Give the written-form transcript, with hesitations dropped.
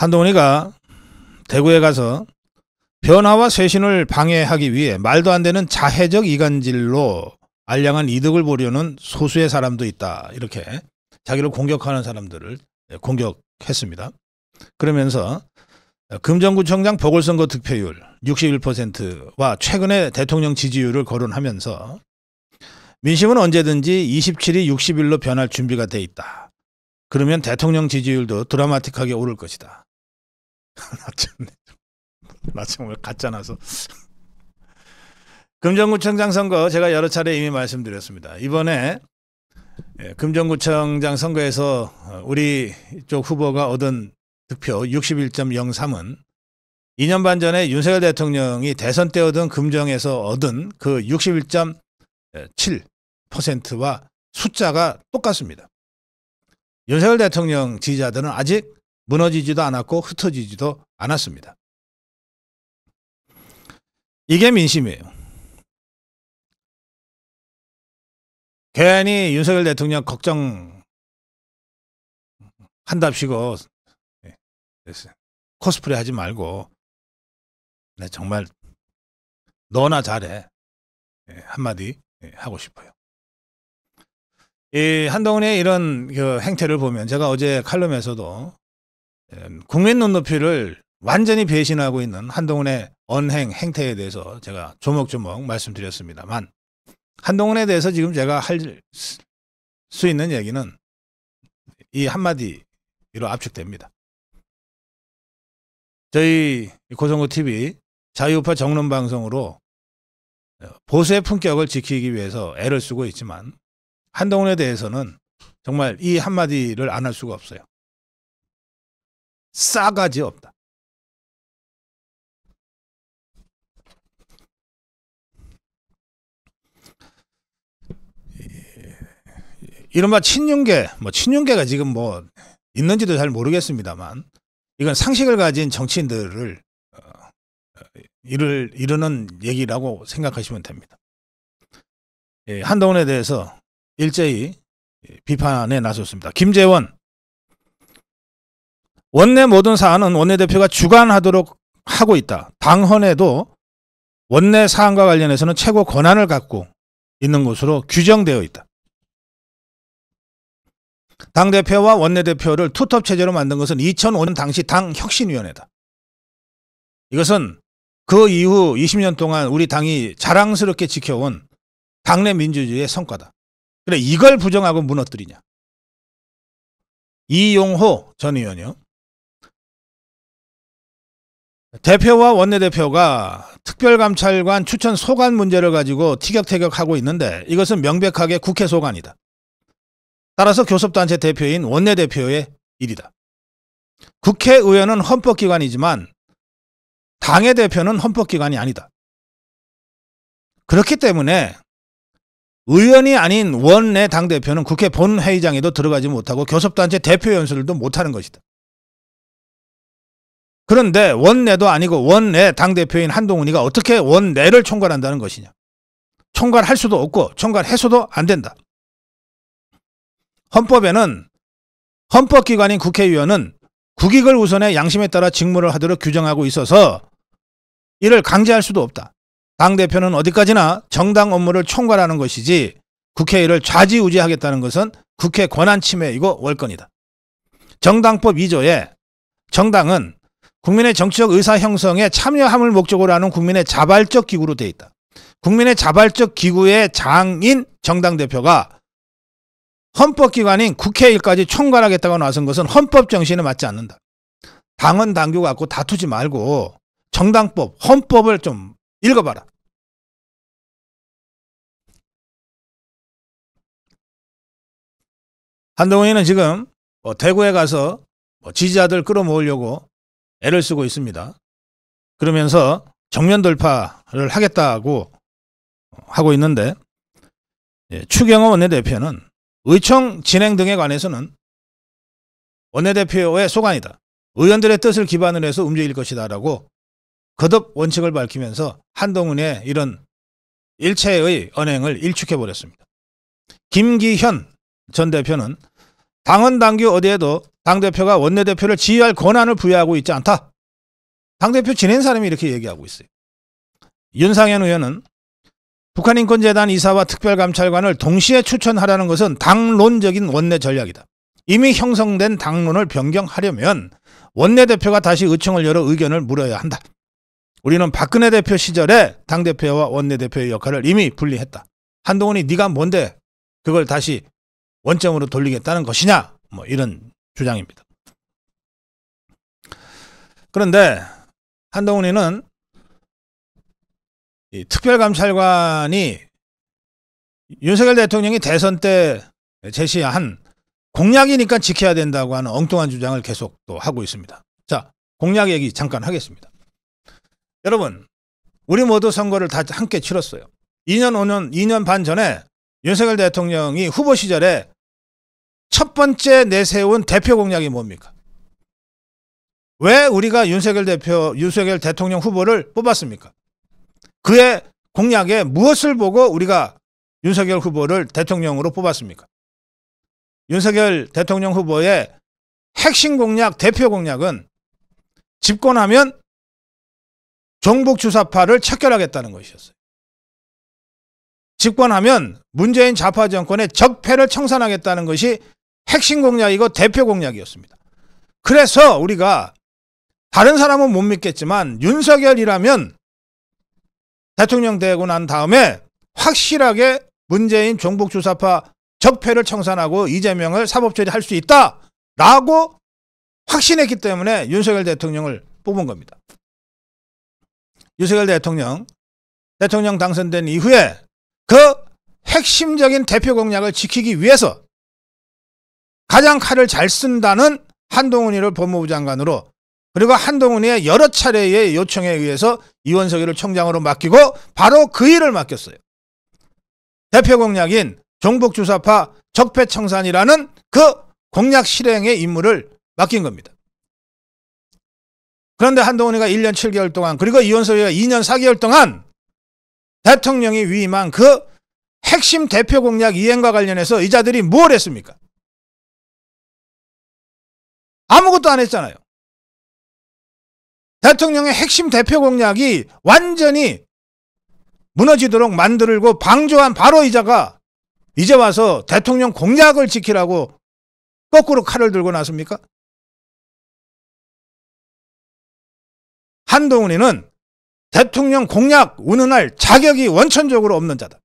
한동훈이가 대구에 가서 변화와 쇄신을 방해하기 위해 말도 안 되는 자해적 이간질로 알량한 이득을 보려는 소수의 사람도 있다. 이렇게 자기를 공격하는 사람들을 공격했습니다. 그러면서 금정구청장 보궐선거 득표율 61%와 최근의 대통령 지지율을 거론하면서 민심은 언제든지 27이 60일로 변할 준비가 돼 있다. 그러면 대통령 지지율도 드라마틱하게 오를 것이다. 나 정말 가짜나서. 금정구청장 선거 제가 여러 차례 이미 말씀드렸습니다. 이번에 금정구청장 선거에서 우리 쪽 후보가 얻은 득표 61.03은 2년 반 전에 윤석열 대통령이 대선 때 얻은 금정에서 얻은 그 61.7%와 숫자가 똑같습니다. 윤석열 대통령 지지자들은 아직 무너지지도 않았고 흩어지지도 않았습니다. 이게 민심이에요. 괜히 윤석열 대통령 걱정한답시고 코스프레 하지 말고 정말 너나 잘해 한마디 하고 싶어요. 이 한동훈의 이런 그 행태를 보면 제가 어제 칼럼에서도 국민 눈높이를 완전히 배신하고 있는 한동훈의 언행 행태에 대해서 제가 조목조목 말씀드렸습니다만, 한동훈에 대해서 지금 제가 할 수 있는 얘기는 이 한마디로 압축됩니다. 저희 고성구TV 자유우파 정론방송으로 보수의 품격을 지키기 위해서 애를 쓰고 있지만 한동훈에 대해서는 정말 이 한마디를 안 할 수가 없어요. 싸가지 없다. 이른바 친윤계, 친윤계가 지금 있는지도 잘 모르겠습니다만, 이건 상식을 가진 정치인들을 이르는 얘기라고 생각하시면 됩니다. 한동훈에 대해서 일제히 비판에 나섰습니다. 김재원, 원내 모든 사안은 원내대표가 주관하도록 하고 있다. 당헌에도 원내 사안과 관련해서는 최고 권한을 갖고 있는 것으로 규정되어 있다. 당대표와 원내대표를 투톱 체제로 만든 것은 2005년 당시 당혁신위원회다. 이것은 그 이후 20년 동안 우리 당이 자랑스럽게 지켜온 당내 민주주의의 성과다. 그래, 이걸 부정하고 무너뜨리냐. 이용호 전 의원이요. 대표와 원내대표가 특별감찰관 추천 소관 문제를 가지고 티격태격하고 있는데 이것은 명백하게 국회 소관이다. 따라서 교섭단체 대표인 원내대표의 일이다. 국회의원은 헌법기관이지만 당의 대표는 헌법기관이 아니다. 그렇기 때문에 의원이 아닌 원내 당대표는 국회 본회의장에도 들어가지 못하고 교섭단체 대표 연설도 못하는 것이다. 그런데 원내도 아니고 원내 당대표인 한동훈이가 어떻게 원내를 총괄한다는 것이냐. 총괄할 수도 없고 총괄해서도 안 된다. 헌법에는 헌법기관인 국회의원은 국익을 우선해 양심에 따라 직무를 하도록 규정하고 있어서 이를 강제할 수도 없다. 당대표는 어디까지나 정당 업무를 총괄하는 것이지 국회의를 좌지우지하겠다는 것은 국회 권한 침해이고 월권이다. 정당법 2조에 정당은 국민의 정치적 의사 형성에 참여함을 목적으로 하는 국민의 자발적 기구로 되어 있다. 국민의 자발적 기구의 장인 정당대표가 헌법기관인 국회일까지 총괄하겠다고 나선 것은 헌법 정신에 맞지 않는다. 당헌 당규 갖고 다투지 말고 정당법, 헌법을 좀 읽어봐라. 한동훈이는 지금 대구에 가서 지지자들 끌어모으려고 애를 쓰고 있습니다. 그러면서 정면 돌파를 하겠다고 하고 있는데, 추경호 원내대표는 의총 진행 등에 관해서는 원내대표의 소관이다. 의원들의 뜻을 기반으로 해서 움직일 것이다 라고 거듭 원칙을 밝히면서 한동훈의 이런 일체의 언행을 일축해버렸습니다. 김기현 전 대표는 당헌 당규 어디에도 당대표가 원내대표를 지휘할 권한을 부여하고 있지 않다. 당대표 지낸 사람이 이렇게 얘기하고 있어요. 윤상현 의원은 북한인권재단 이사와 특별감찰관을 동시에 추천하라는 것은 당론적인 원내 전략이다. 이미 형성된 당론을 변경하려면 원내대표가 다시 의총을 열어 의견을 물어야 한다. 우리는 박근혜 대표 시절에 당대표와 원내대표의 역할을 이미 분리했다. 한동훈이 네가 뭔데 그걸 다시 원점으로 돌리겠다는 것이냐, 뭐 이런 주장입니다. 그런데 한동훈이는 이 특별감찰관이 윤석열 대통령이 대선 때 제시한 공약이니까 지켜야 된다고 하는 엉뚱한 주장을 계속 또 하고 있습니다. 자, 공약 얘기 잠깐 하겠습니다. 여러분, 우리 모두 선거를 다 함께 치렀어요. 2년 반 전에 윤석열 대통령이 후보 시절에 첫 번째 내세운 대표 공약이 뭡니까? 왜 우리가 윤석열 대통령 후보를 뽑았습니까? 그의 공약에 무엇을 보고 우리가 윤석열 후보를 대통령으로 뽑았습니까? 윤석열 대통령 후보의 핵심 공약, 대표 공약은 집권하면 종북주사파를 척결하겠다는 것이었어요. 집권하면 문재인 좌파 정권의 적폐를 청산하겠다는 것이 핵심 공약이고 대표 공약이었습니다. 그래서 우리가 다른 사람은 못 믿겠지만 윤석열이라면 대통령 되고 난 다음에 확실하게 문재인 종북주사파 적폐를 청산하고 이재명을 사법 처리할 수 있다라고 확신했기 때문에 윤석열 대통령을 뽑은 겁니다. 윤석열 대통령 당선된 이후에 그 핵심적인 대표 공약을 지키기 위해서 가장 칼을 잘 쓴다는 한동훈이를 법무부 장관으로, 그리고 한동훈이의 여러 차례의 요청에 의해서 이원석이를 총장으로 맡기고 바로 그 일을 맡겼어요. 대표 공약인 종북주사파 적폐청산이라는 그 공약 실행의 임무를 맡긴 겁니다. 그런데 한동훈이가 1년 7개월 동안, 그리고 이원석이가 2년 4개월 동안 대통령이 위임한 그 핵심 대표 공약 이행과 관련해서 이 자들이 뭘 했습니까? 아무것도 안 했잖아요. 대통령의 핵심 대표 공약이 완전히 무너지도록 만들고 방조한 바로 이자가 이제 와서 대통령 공약을 지키라고 거꾸로 칼을 들고 나섭니까? 한동훈이는 대통령 공약 운운할 자격이 원천적으로 없는 자다.